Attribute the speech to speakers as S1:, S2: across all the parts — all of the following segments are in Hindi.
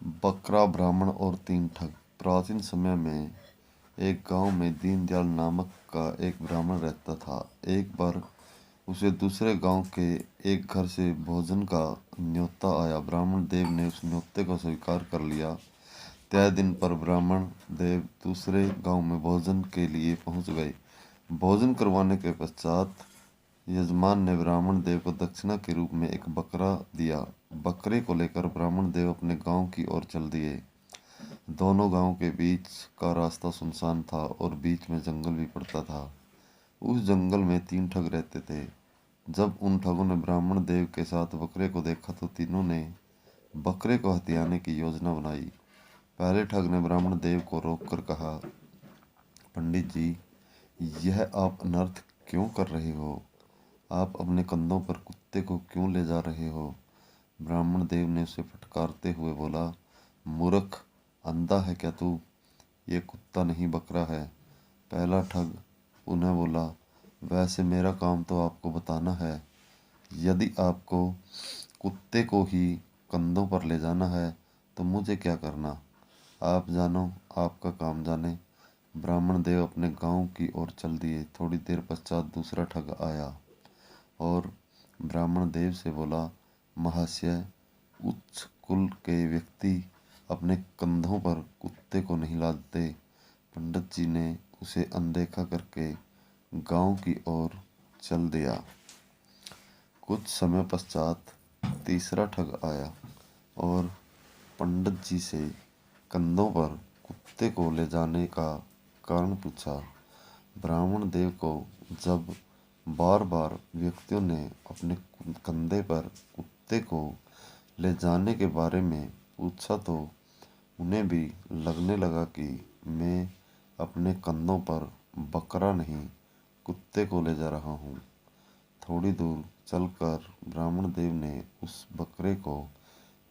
S1: बकरा, ब्राह्मण और तीन ठग। प्राचीन समय में एक गांव में दीनदयाल नामक का एक ब्राह्मण रहता था। एक बार उसे दूसरे गांव के एक घर से भोजन का न्योता आया। ब्राह्मण देव ने उस न्योते को स्वीकार कर लिया। तय दिन पर ब्राह्मण देव दूसरे गांव में भोजन के लिए पहुंच गए। भोजन करवाने के पश्चात यजमान ने ब्राह्मण देव को दक्षिणा के रूप में एक बकरा दिया। बकरे को लेकर ब्राह्मण देव अपने गांव की ओर चल दिए। दोनों गांव के बीच का रास्ता सुनसान था और बीच में जंगल भी पड़ता था। उस जंगल में तीन ठग रहते थे। जब उन ठगों ने ब्राह्मण देव के साथ बकरे को देखा तो तीनों ने बकरे को हथियाने की योजना बनाई। पहले ठग ने ब्राह्मण देव को रोककर कहा, पंडित जी, यह आप अनर्थ क्यों कर रहे हो? आप अपने कंधों पर कुत्ते को क्यों ले जा रहे हो? ब्राह्मण देव ने उसे फटकारते हुए बोला, मूर्ख, अंधा है क्या तू? ये कुत्ता नहीं बकरा है। पहला ठग उन्हें बोला, वैसे मेरा काम तो आपको बताना है। यदि आपको कुत्ते को ही कंधों पर ले जाना है तो मुझे क्या करना? आप जानो, आपका काम जाने। ब्राह्मण देव अपने गांव की ओर चल दिए। थोड़ी देर पश्चात दूसरा ठग आया और ब्राह्मण देव से बोला, महाशय, उच्च कुल के व्यक्ति अपने कंधों पर कुत्ते को नहीं लादते। पंडित जी ने उसे अनदेखा करके गांव की ओर चल दिया। कुछ समय पश्चात तीसरा ठग आया और पंडित जी से कंधों पर कुत्ते को ले जाने का कारण पूछा। ब्राह्मण देव को जब बार बार व्यक्तियों ने अपने कंधे पर कुत्ते को ले जाने के बारे में पूछा तो उन्हें भी लगने लगा कि मैं अपने कंधों पर बकरा नहीं, कुत्ते को ले जा रहा हूँ। थोड़ी दूर चलकर ब्राह्मण देव ने उस बकरे को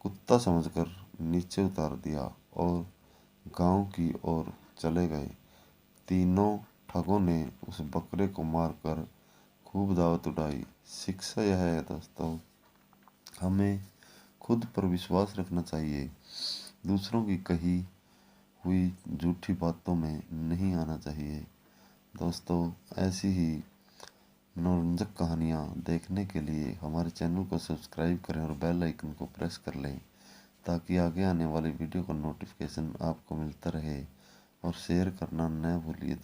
S1: कुत्ता समझकर नीचे उतार दिया और गांव की ओर चले गए। तीनों ठगों ने उस बकरे को मारकर खूब दावत उड़ाई। शिक्षा यह है दोस्तों, हमें खुद पर विश्वास रखना चाहिए। दूसरों की कही हुई झूठी बातों में नहीं आना चाहिए। दोस्तों, ऐसी ही मनोरंजक कहानियाँ देखने के लिए हमारे चैनल को सब्सक्राइब करें और बेल आइकन को प्रेस कर लें ताकि आगे आने वाली वीडियो का नोटिफिकेशन आपको मिलता रहे। और शेयर करना न भूलिए।